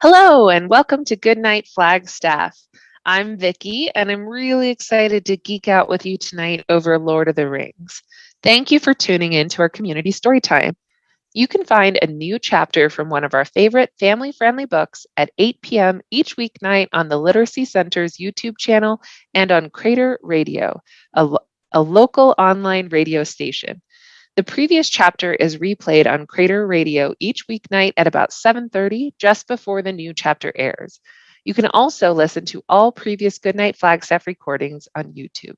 Hello and welcome to Goodnight Flagstaff. I'm Vicki and I'm really excited to geek out with you tonight over Lord of the Rings. Thank you for tuning in to our community story time. You can find a new chapter from one of our favorite family-friendly books at 8 p.m. each weeknight on the Literacy Center's YouTube channel and on Crater Radio, a local online radio station. The previous chapter is replayed on Crater Radio each weeknight at about 7:30, just before the new chapter airs. You can also listen to all previous Goodnight Flagstaff recordings on YouTube.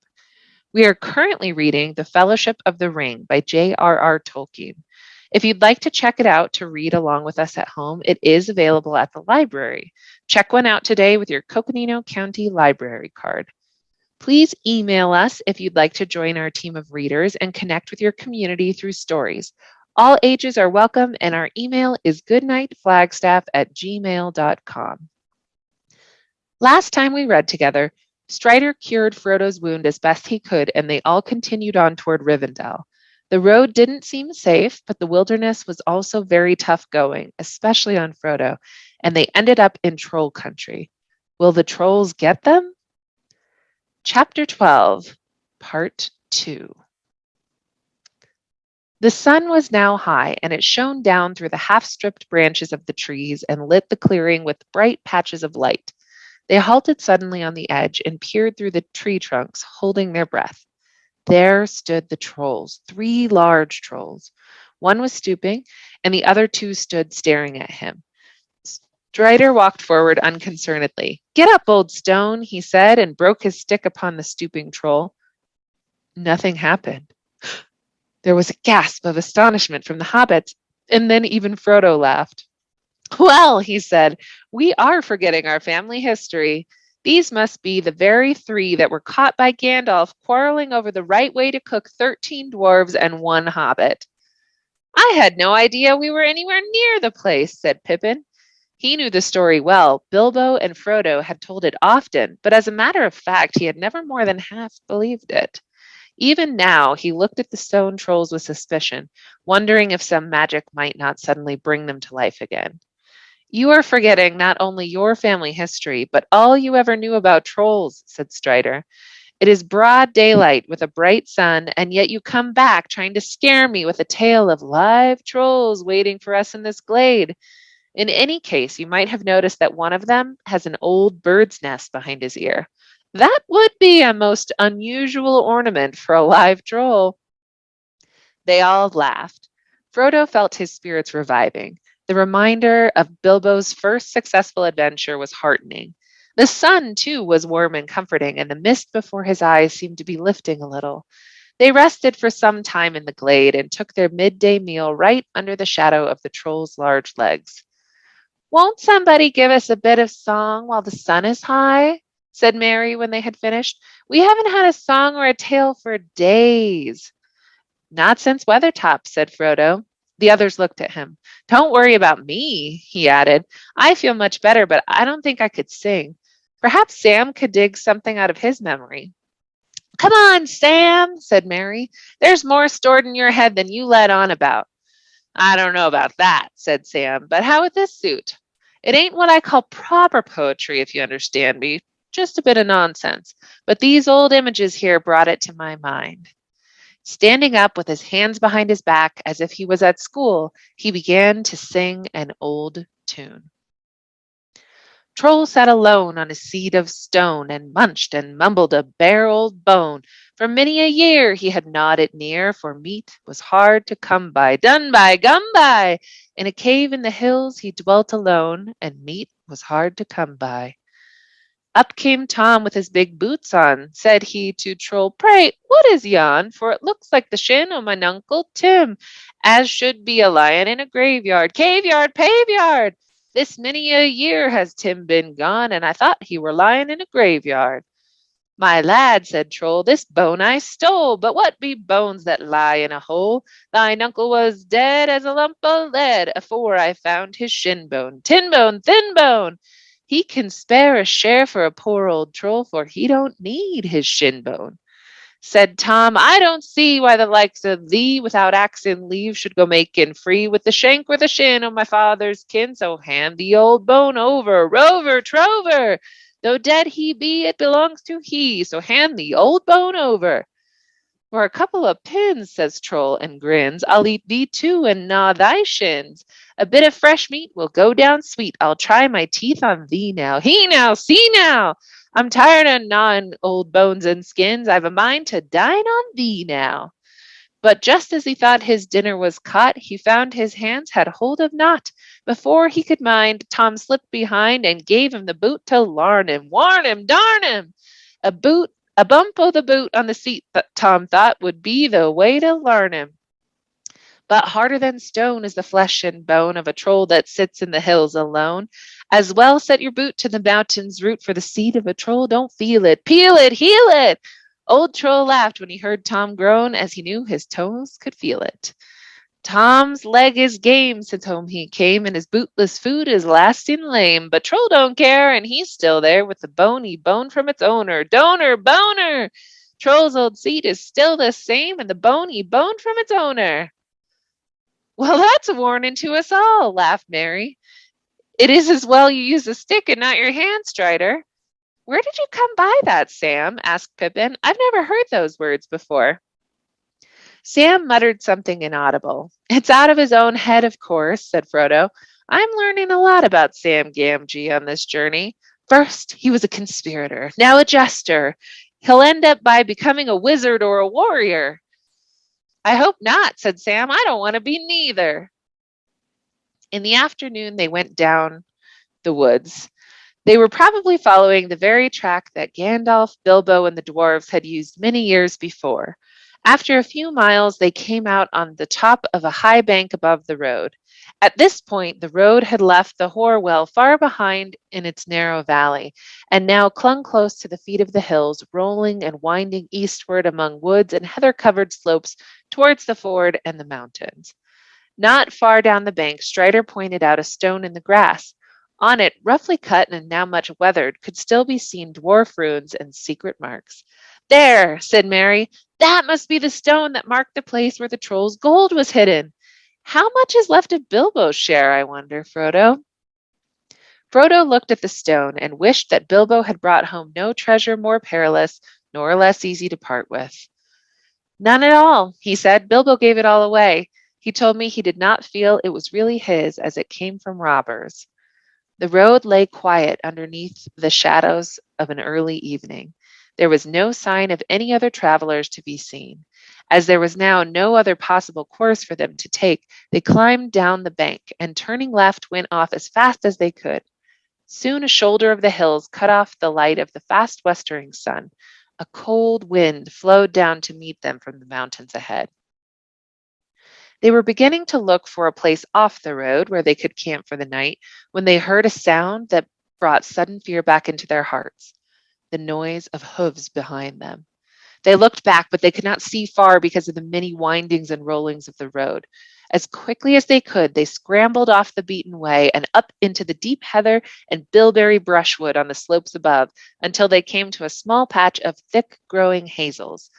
We are currently reading The Fellowship of the Ring by J.R.R. Tolkien. If you'd like to check it out to read along with us at home, it is available at the library. Check one out today with your Coconino County Library card. Please email us if you'd like to join our team of readers and connect with your community through stories. All ages are welcome, and our email is goodnightflagstaff@gmail.com. Last time we read together, Strider cured Frodo's wound as best he could, and they all continued on toward Rivendell. The road didn't seem safe, but the wilderness was also very tough going, especially on Frodo, and they ended up in Troll Country. Will the trolls get them? Chapter 12, Part 2. The sun was now high, and it shone down through the half-stripped branches of the trees and lit the clearing with bright patches of light. They halted suddenly on the edge and peered through the tree trunks, holding their breath. There stood the trolls, 3 large trolls. One was stooping, and the other 2 stood staring at him. Strider walked forward unconcernedly. "Get up, old stone," he said, and broke his stick upon the stooping troll. Nothing happened. There was a gasp of astonishment from the hobbits, and then even Frodo laughed. "Well," he said, "we are forgetting our family history. These must be the very 3 that were caught by Gandalf quarreling over the right way to cook 13 dwarves and 1 hobbit." "I had no idea we were anywhere near the place," said Pippin. He knew the story well. Bilbo and Frodo had told it often, but as a matter of fact, he had never more than half believed it. Even now, he looked at the stone trolls with suspicion, wondering if some magic might not suddenly bring them to life again. "You are forgetting not only your family history, but all you ever knew about trolls," said Strider. "It is broad daylight with a bright sun, and yet you come back trying to scare me with a tale of live trolls waiting for us in this glade. In any case, you might have noticed that one of them has an old bird's nest behind his ear. That would be a most unusual ornament for a live troll." They all laughed. Frodo felt his spirits reviving. The reminder of Bilbo's first successful adventure was heartening. The sun, too, was warm and comforting, and the mist before his eyes seemed to be lifting a little. They rested for some time in the glade and took their midday meal right under the shadow of the troll's large legs. "Won't somebody give us a bit of song while the sun is high?" said Mary when they had finished. "We haven't had a song or a tale for days." "Not since Weathertop," said Frodo. The others looked at him. "Don't worry about me," he added. "I feel much better, but I don't think I could sing. Perhaps Sam could dig something out of his memory." "Come on, Sam," said Mary. "There's more stored in your head than you let on about." "I don't know about that," said Sam, "but how would this suit? It ain't what I call proper poetry, if you understand me, just a bit of nonsense, but these old images here brought it to my mind." Standing up with his hands behind his back as if he was at school, he began to sing an old tune. Troll sat alone on a seat of stone and munched and mumbled a bare old bone. For many a year he had gnawed it near, for meat was hard to come by. Done by, gum by! In a cave in the hills he dwelt alone, and meat was hard to come by. Up came Tom with his big boots on. Said he to Troll, "Pray, what is yon? For it looks like the shin o' mine Uncle Tim, as should be a lion in a graveyard. Caveyard, paveyard! This many a year has Tim been gone, and I thought he were lying in a graveyard." "My lad," said Troll, "this bone I stole, but what be bones that lie in a hole? Thine uncle was dead as a lump o' lead afore I found his shin bone. Tin bone, thin bone! He can spare a share for a poor old troll, for he don't need his shin bone." Said Tom, I don't see why the likes of thee without axe and leave should go making free with the shank or the shin o' my father's kin. So hand the old bone over, rover, trover. Though dead he be, it belongs to he. So hand the old bone over. For a couple of pins, says Troll and grins, I'll eat thee too and gnaw thy shins. A bit of fresh meat will go down sweet. I'll try my teeth on thee now. He now, see now. I'm tired of gnawing old bones and skins. I've a mind to dine on thee now. But just as he thought his dinner was caught, he found his hands had hold of naught. Before he could mind, Tom slipped behind and gave him the boot to larn him. Warn him, darn him! A boot, a bump o' the boot on the seat, Tom thought, would be the way to larn him. But harder than stone is the flesh and bone of a troll that sits in the hills alone. As well set your boot to the mountain's root, for the seed of a troll don't feel it. Peel it, heel it! Old Troll laughed when he heard Tom groan, as he knew his toes could feel it. Tom's leg is game since home he came, and his bootless food is lasting lame. But Troll don't care, and he's still there with the bony bone from its owner. Donor, boner! Troll's old seat is still the same, and the bone he boned from its owner. Well, that's a warning to us all, laughed Mary. It is as well you use a stick and not your hand, Strider. Where did you come by that, Sam? Asked Pippin. I've never heard those words before. Sam muttered something inaudible. It's out of his own head, of course, said Frodo. I'm learning a lot about Sam Gamgee on this journey. First, he was a conspirator, now a jester. He'll end up by becoming a wizard or a warrior. I hope not, said Sam. I don't want to be neither. In the afternoon, they went down the woods. They were probably following the very track that Gandalf, Bilbo, and the dwarves had used many years before. After a few miles, they came out on the top of a high bank above the road. At this point, the road had left the Horwell far behind in its narrow valley, and now clung close to the feet of the hills, rolling and winding eastward among woods and heather-covered slopes towards the ford and the mountains. Not far down the bank, Strider pointed out a stone in the grass. On it, roughly cut and now much weathered, could still be seen dwarf runes and secret marks. There, said Mary, that must be the stone that marked the place where the troll's gold was hidden. How much is left of Bilbo's share, I wonder, Frodo? Frodo looked at the stone and wished that Bilbo had brought home no treasure more perilous nor less easy to part with. None at all, he said. Bilbo gave it all away. He told me he did not feel it was really his, as it came from robbers. The road lay quiet underneath the shadows of an early evening. There was no sign of any other travelers to be seen. As there was now no other possible course for them to take, they climbed down the bank and, turning left, went off as fast as they could. Soon a shoulder of the hills cut off the light of the fast westering sun. A cold wind flowed down to meet them from the mountains ahead. They were beginning to look for a place off the road where they could camp for the night when they heard a sound that brought sudden fear back into their hearts. The noise of hooves behind them. They looked back, but they could not see far because of the many windings and rollings of the road. As quickly as they could, they scrambled off the beaten way and up into the deep heather and bilberry brushwood on the slopes above until they came to a small patch of thick-growing hazels.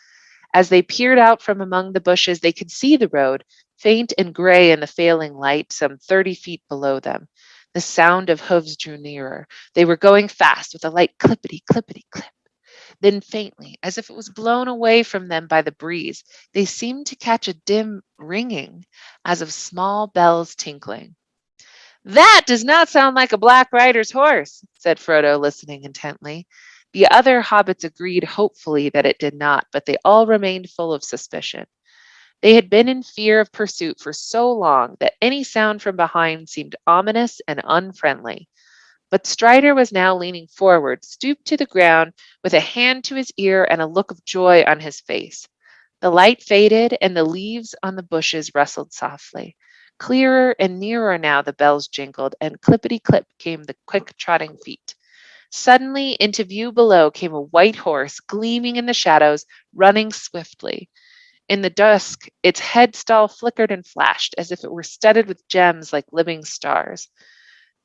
As they peered out from among the bushes, they could see the road, faint and gray in the failing light, some 30 feet below them. The sound of hooves drew nearer. They were going fast with a light clippity, clippity, clip. Then faintly, as if it was blown away from them by the breeze, they seemed to catch a dim ringing, as of small bells tinkling. That does not sound like a Black Rider's horse, said Frodo, listening intently. The other hobbits agreed hopefully that it did not, but they all remained full of suspicion. They had been in fear of pursuit for so long that any sound from behind seemed ominous and unfriendly. But Strider was now leaning forward, stooped to the ground, with a hand to his ear and a look of joy on his face. The light faded, and the leaves on the bushes rustled softly. Clearer and nearer now the bells jingled, and clippity-clip came the quick trotting feet. Suddenly, into view below came a white horse, gleaming in the shadows, running swiftly. In the dusk, its head stall flickered and flashed, as if it were studded with gems like living stars.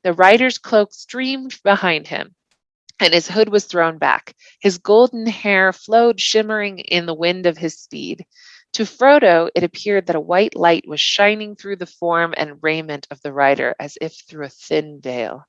The rider's cloak streamed behind him. and his hood was thrown back. His golden hair flowed shimmering in the wind of his speed. To Frodo, it appeared that a white light was shining through the form and raiment of the rider as if through a thin veil.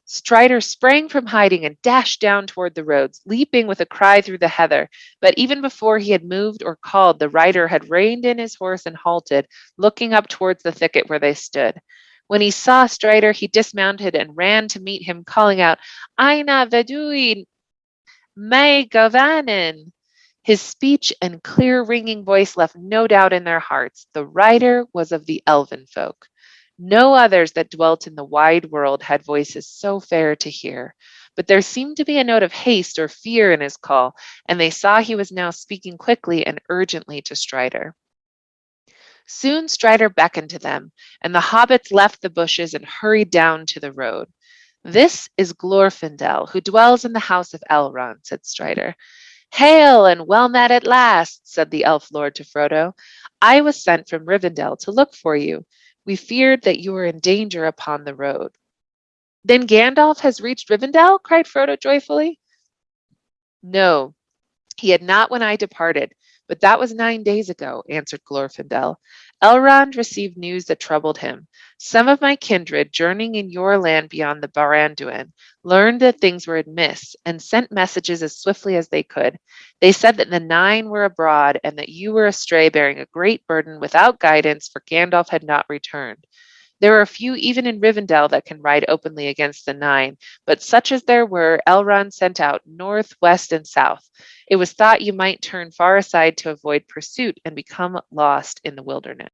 Strider sprang from hiding and dashed down toward the roads, leaping with a cry through the heather. But even before he had moved or called, the rider had reined in his horse and halted, looking up towards the thicket where they stood. When he saw Strider, he dismounted and ran to meet him, calling out, Aina Vedui Mae Gavanin. His speech and clear ringing voice left no doubt in their hearts. The rider was of the elven folk. No others that dwelt in the wide world had voices so fair to hear. But there seemed to be a note of haste or fear in his call, and they saw he was now speaking quickly and urgently to Strider. Soon Strider beckoned to them, and the hobbits left the bushes and hurried down to the road. This is Glorfindel, who dwells in the house of Elrond, said Strider. Hail, and well met at last, said the elf lord to Frodo. I was sent from Rivendell to look for you. We feared that you were in danger upon the road. Then Gandalf has reached Rivendell? Cried Frodo joyfully. No, he had not when I departed, but that was 9 days ago, answered Glorfindel. Elrond received news that troubled him. Some of my kindred, journeying in your land beyond the Baranduin, learned that things were amiss and sent messages as swiftly as they could. They said that the Nine were abroad and that you were astray, bearing a great burden without guidance, for Gandalf had not returned. There are a few even in Rivendell that can ride openly against the Nine, but such as there were, Elrond sent out north, west, and south. It was thought you might turn far aside to avoid pursuit and become lost in the wilderness.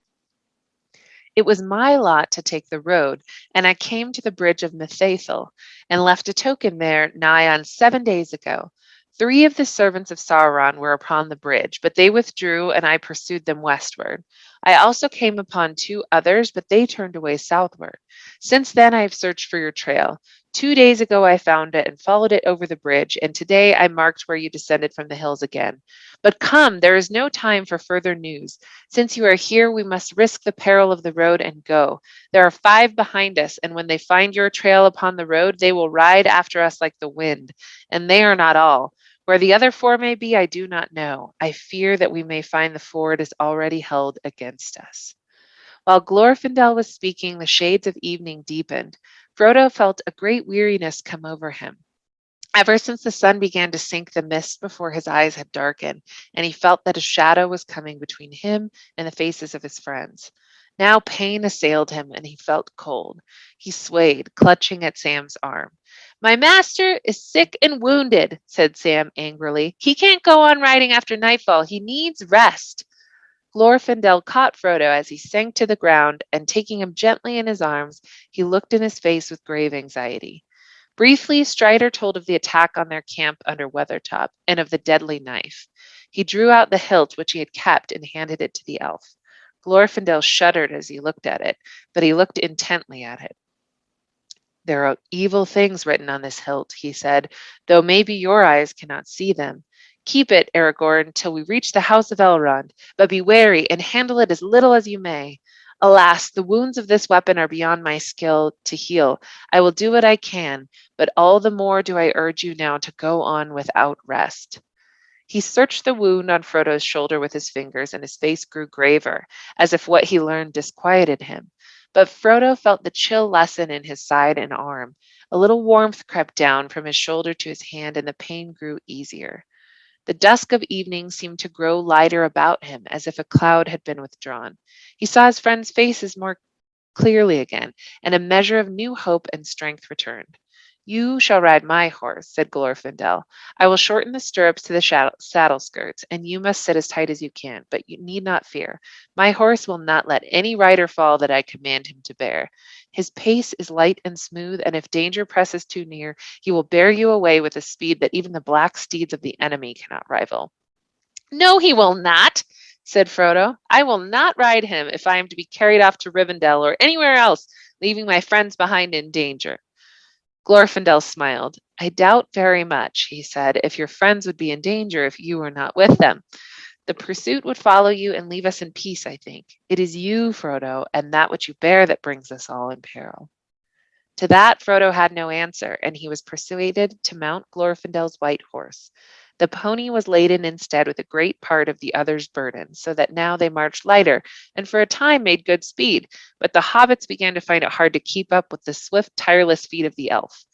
It was my lot to take the road, and I came to the bridge of Methathel, and left a token there nigh on 7 days ago. 3 of the servants of Sauron were upon the bridge, but they withdrew, and I pursued them westward. I also came upon 2 others, but they turned away southward. Since then I have searched for your trail. 2 days ago I found it and followed it over the bridge, and today I marked where you descended from the hills again. But come, there is no time for further news. Since you are here, we must risk the peril of the road and go. There are 5 behind us, and when they find your trail upon the road, they will ride after us like the wind. And they are not all. Where the other 4 may be, I do not know. I fear that we may find the ford is already held against us. While Glorfindel was speaking, the shades of evening deepened. Frodo felt a great weariness come over him. Ever since the sun began to sink, the mist before his eyes had darkened, and he felt that a shadow was coming between him and the faces of his friends. Now pain assailed him, and he felt cold. He swayed, clutching at Sam's arm. My master is sick and wounded, said Sam angrily. He can't go on riding after nightfall. He needs rest. Glorfindel caught Frodo as he sank to the ground, and taking him gently in his arms, he looked in his face with grave anxiety. Briefly, Strider told of the attack on their camp under Weathertop and of the deadly knife. He drew out the hilt which he had kept and handed it to the elf. Glorfindel shuddered as he looked at it, but he looked intently at it. There are evil things written on this hilt, he said, though maybe your eyes cannot see them. Keep it, Aragorn, till we reach the house of Elrond, but be wary and handle it as little as you may. Alas, the wounds of this weapon are beyond my skill to heal. I will do what I can, but all the more do I urge you now to go on without rest. He searched the wound on Frodo's shoulder with his fingers, and his face grew graver, as if what he learned disquieted him. But Frodo felt the chill lessen in his side and arm. A little warmth crept down from his shoulder to his hand, and the pain grew easier. The dusk of evening seemed to grow lighter about him, as if a cloud had been withdrawn. He saw his friends' faces more clearly again, and a measure of new hope and strength returned. You shall ride my horse, said Glorfindel. I will shorten the stirrups to the saddle skirts, and you must sit as tight as you can, but you need not fear. My horse will not let any rider fall that I command him to bear. His pace is light and smooth, and if danger presses too near, he will bear you away with a speed that even the black steeds of the enemy cannot rival. No, he will not, said Frodo. I will not ride him if I am to be carried off to Rivendell or anywhere else, leaving my friends behind in danger. Glorfindel smiled. I doubt very much, he said, if your friends would be in danger if you were not with them. The pursuit would follow you and leave us in peace, I think. It is you, Frodo, and that which you bear that brings us all in peril. To that Frodo had no answer, and he was persuaded to mount Glorfindel's white horse. The pony was laden instead with a great part of the other's burden, so that now they marched lighter, and for a time made good speed. But the hobbits began to find it hard to keep up with the swift, tireless feet of the elf.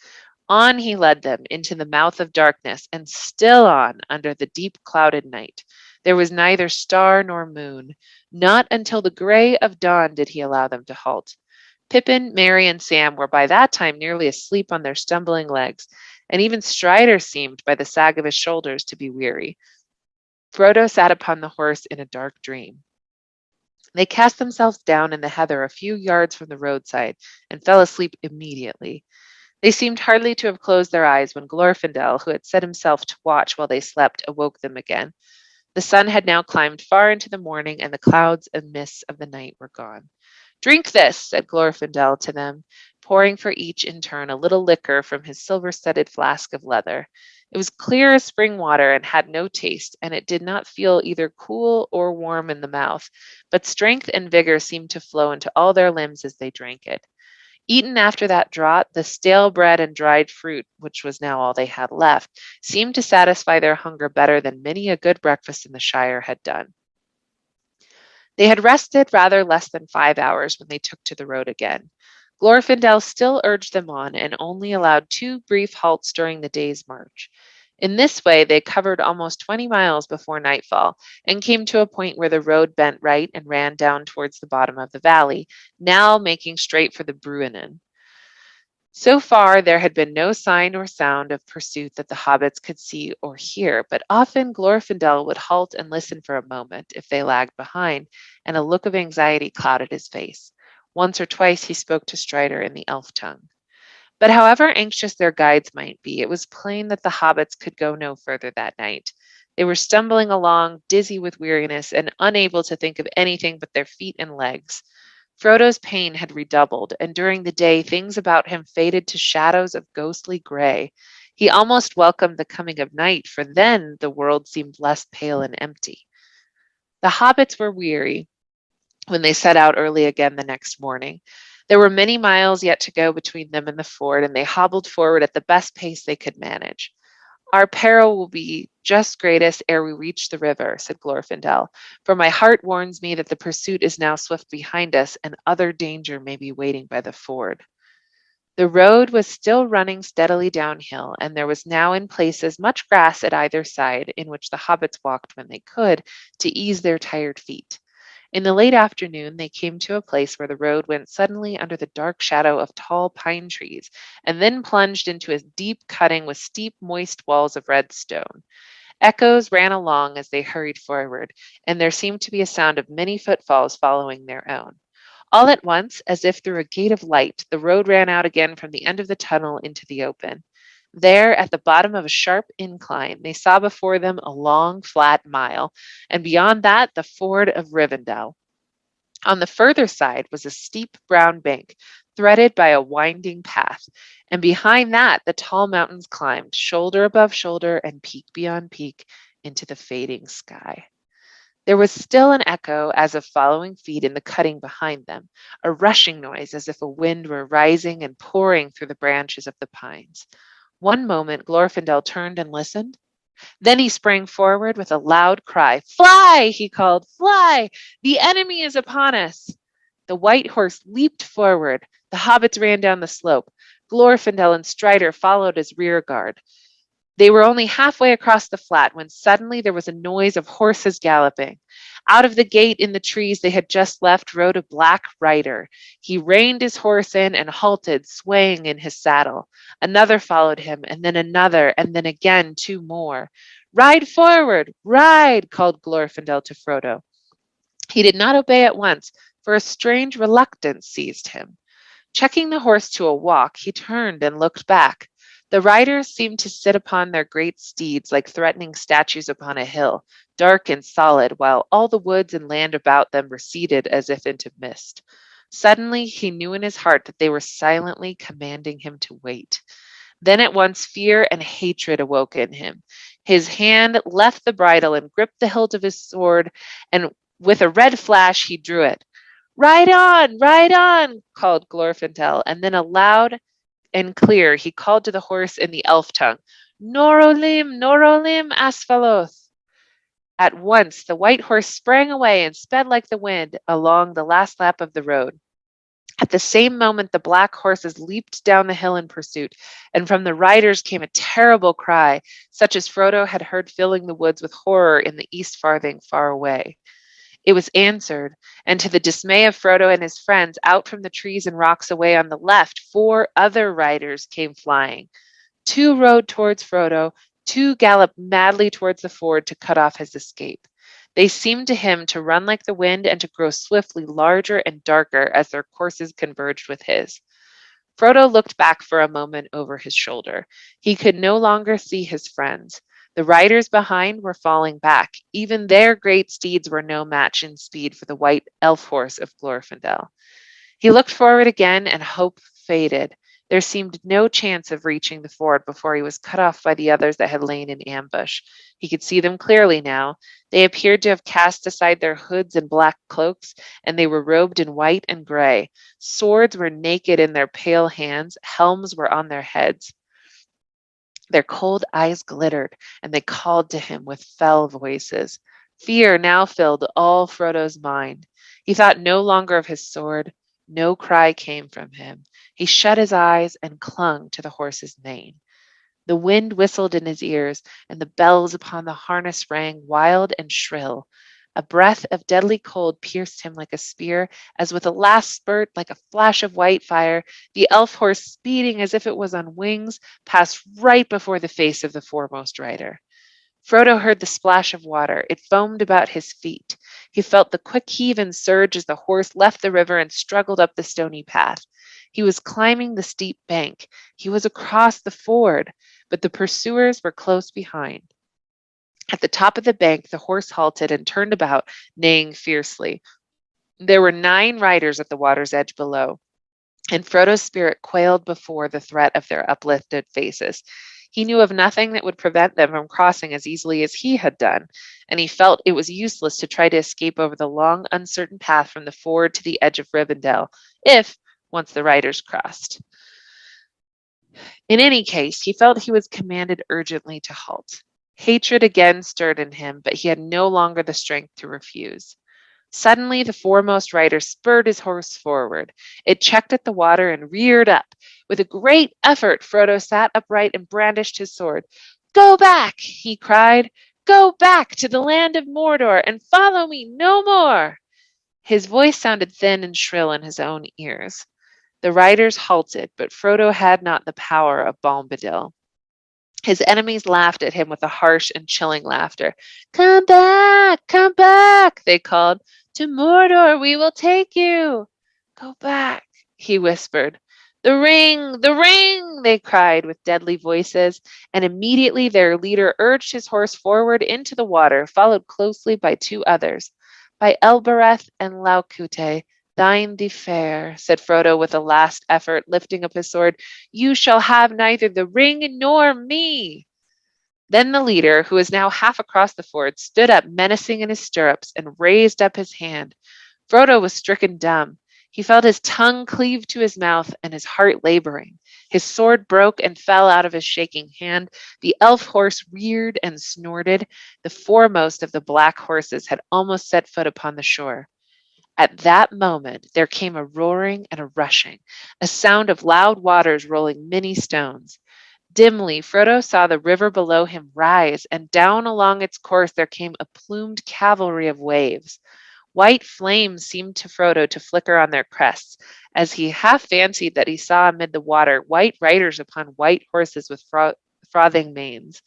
On he led them into the mouth of darkness, and still on under the deep clouded night. There was neither star nor moon. Not until the gray of dawn did he allow them to halt. Pippin, Merry, and Sam were by that time nearly asleep on their stumbling legs, and even Strider seemed, by the sag of his shoulders, to be weary. Frodo sat upon the horse in a dark dream. They cast themselves down in the heather a few yards from the roadside and fell asleep immediately. They seemed hardly to have closed their eyes when Glorfindel, who had set himself to watch while they slept, awoke them again. The sun had now climbed far into the morning, and the clouds and mists of the night were gone. "Drink this," said Glorfindel to them, pouring for each in turn a little liquor from his silver-studded flask of leather. It was clear as spring water and had no taste, and it did not feel either cool or warm in the mouth, but strength and vigor seemed to flow into all their limbs as they drank it. Eaten after that draught, the stale bread and dried fruit, which was now all they had left, seemed to satisfy their hunger better than many a good breakfast in the Shire had done. They had rested rather less than 5 hours when they took to the road again. Glorfindel still urged them on and only allowed 2 brief halts during the day's march. In this way, they covered almost 20 miles before nightfall and came to a point where the road bent right and ran down towards the bottom of the valley, now making straight for the Bruinen. So far, there had been no sign or sound of pursuit that the hobbits could see or hear, but often Glorfindel would halt and listen for a moment if they lagged behind, and a look of anxiety clouded his face. Once or twice he spoke to Strider in the elf tongue. But however anxious their guides might be, it was plain that the hobbits could go no further that night. They were stumbling along, dizzy with weariness, and unable to think of anything but their feet and legs. Frodo's pain had redoubled, and during the day things about him faded to shadows of ghostly gray. He almost welcomed the coming of night, for then the world seemed less pale and empty. The hobbits were weary when they set out early again the next morning. There were many miles yet to go between them and the ford, and they hobbled forward at the best pace they could manage. "Our peril will be just greatest ere we reach the river," said Glorfindel, "for my heart warns me that the pursuit is now swift behind us, and other danger may be waiting by the ford." The road was still running steadily downhill, and there was now in places much grass at either side, in which the hobbits walked when they could, to ease their tired feet. In the late afternoon, they came to a place where the road went suddenly under the dark shadow of tall pine trees, and then plunged into a deep cutting with steep, moist walls of red stone. Echoes ran along as they hurried forward, and there seemed to be a sound of many footfalls following their own. All at once, as if through a gate of light, the road ran out again from the end of the tunnel into the open. There, at the bottom of a sharp incline, they saw before them a long, flat mile, and beyond that the ford of Rivendell. On the further side was a steep brown bank, threaded by a winding path, and behind that the tall mountains climbed, shoulder above shoulder and peak beyond peak, into the fading sky. There was still an echo as of following feet in the cutting behind them, a rushing noise as if a wind were rising and pouring through the branches of the pines. One moment Glorfindel turned and listened. Then he sprang forward with a loud cry. "Fly!" he called. "Fly! The enemy is upon us!" The white horse leaped forward. The hobbits ran down the slope. Glorfindel and Strider followed as rear guard. They were only halfway across the flat when suddenly there was a noise of horses galloping. Out of the gate in the trees they had just left rode a black rider. He reined his horse in and halted, swaying in his saddle. Another followed him, and then another, and then again 2 more. "Ride forward! Ride!" called Glorfindel to Frodo. He did not obey at once, for a strange reluctance seized him. Checking the horse to a walk, he turned and looked back. The riders seemed to sit upon their great steeds like threatening statues upon a hill, dark and solid, while all the woods and land about them receded as if into mist. Suddenly he knew in his heart that they were silently commanding him to wait. Then at once fear and hatred awoke in him. His hand left the bridle and gripped the hilt of his sword, and with a red flash he drew it. Ride on, called Glorfindel, and then aloud and clear he called to the horse in the elf tongue, Norolim, Asphaloth. At once the white horse sprang away and sped like the wind along the last lap of the road. At the same moment, the black horses leaped down the hill in pursuit, and from the riders came a terrible cry, such as Frodo had heard filling the woods with horror in the East Farthing far away. It was answered, and to the dismay of Frodo and his friends, out from the trees and rocks away on the left, 4 other riders came flying. 2 rode towards Frodo, 2 galloped madly towards the ford to cut off his escape. They seemed to him to run like the wind and to grow swiftly larger and darker as their courses converged with his. Frodo looked back for a moment over his shoulder. He could no longer see his friends. The riders behind were falling back. Even their great steeds were no match in speed for the white elf horse of Glorfindel. He looked forward again, and hope faded. There seemed no chance of reaching the ford before he was cut off by the others that had lain in ambush. He could see them clearly now. They appeared to have cast aside their hoods and black cloaks, and they were robed in white and gray. Swords were naked in their pale hands, helms were on their heads. Their cold eyes glittered, and they called to him with fell voices. Fear now filled all Frodo's mind. He thought no longer of his sword. No cry came from him. He shut his eyes and clung to the horse's mane. The wind whistled in his ears, and the bells upon the harness rang wild and shrill. A breath of deadly cold pierced him like a spear, as with a last spurt, like a flash of white fire, the elf horse, speeding as if it was on wings, passed right before the face of the foremost rider. Frodo heard the splash of water. It foamed about his feet. He felt the quick heave and surge as the horse left the river and struggled up the stony path. He was climbing the steep bank. He was across the ford, but the pursuers were close behind. At the top of the bank, the horse halted and turned about, neighing fiercely. There were 9 riders at the water's edge below, and Frodo's spirit quailed before the threat of their uplifted faces. He knew of nothing that would prevent them from crossing as easily as he had done, and he felt it was useless to try to escape over the long, uncertain path from the ford to the edge of Rivendell, if once the riders crossed. In any case, he felt he was commanded urgently to halt. Hatred again stirred in him, but he had no longer the strength to refuse. Suddenly, the foremost rider spurred his horse forward. It checked at the water and reared up. With a great effort, Frodo sat upright and brandished his sword. "Go back!" he cried. "Go back to the land of Mordor and follow me no more!" His voice sounded thin and shrill in his own ears. The riders halted, but Frodo had not the power of Bombadil. His enemies laughed at him with a harsh and chilling laughter. Come back, they called. To Mordor we will take you. Go back, he whispered. The ring, they cried with deadly voices, and immediately their leader urged his horse forward into the water, followed closely by 2 others, by Elbereth and Laukute. Thine the fair, said Frodo with a last effort, lifting up his sword. You shall have neither the ring nor me. Then the leader, who was now half across the ford, stood up menacing in his stirrups and raised up his hand. Frodo was stricken dumb. He felt his tongue cleave to his mouth and his heart laboring. His sword broke and fell out of his shaking hand. The elf horse reared and snorted. The foremost of the black horses had almost set foot upon the shore. At that moment, there came a roaring and a rushing, a sound of loud waters rolling many stones. Dimly, Frodo saw the river below him rise, and down along its course there came a plumed cavalry of waves. White flames seemed to Frodo to flicker on their crests, as he half fancied that he saw amid the water white riders upon white horses with frothing manes.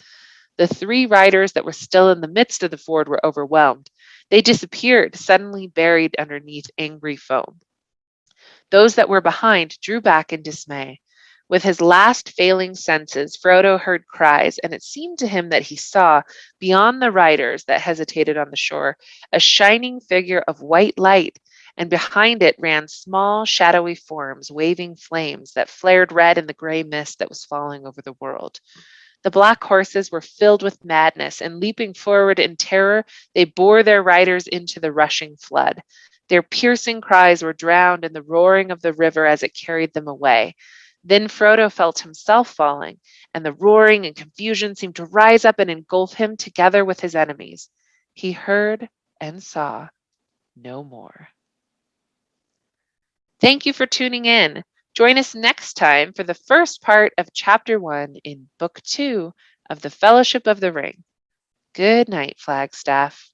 The 3 riders that were still in the midst of the ford were overwhelmed. They disappeared, suddenly buried underneath angry foam. Those that were behind drew back in dismay. With his last failing senses, Frodo heard cries, and it seemed to him that he saw, beyond the riders that hesitated on the shore, a shining figure of white light, and behind it ran small, shadowy forms, waving flames that flared red in the gray mist that was falling over the world. The black horses were filled with madness, and leaping forward in terror, they bore their riders into the rushing flood. Their piercing cries were drowned in the roaring of the river as it carried them away. Then Frodo felt himself falling, and the roaring and confusion seemed to rise up and engulf him together with his enemies. He heard and saw no more. Thank you for tuning in. Join us next time for the first part of Chapter 1 in Book 2 of The Fellowship of the Ring. Good night, Flagstaff.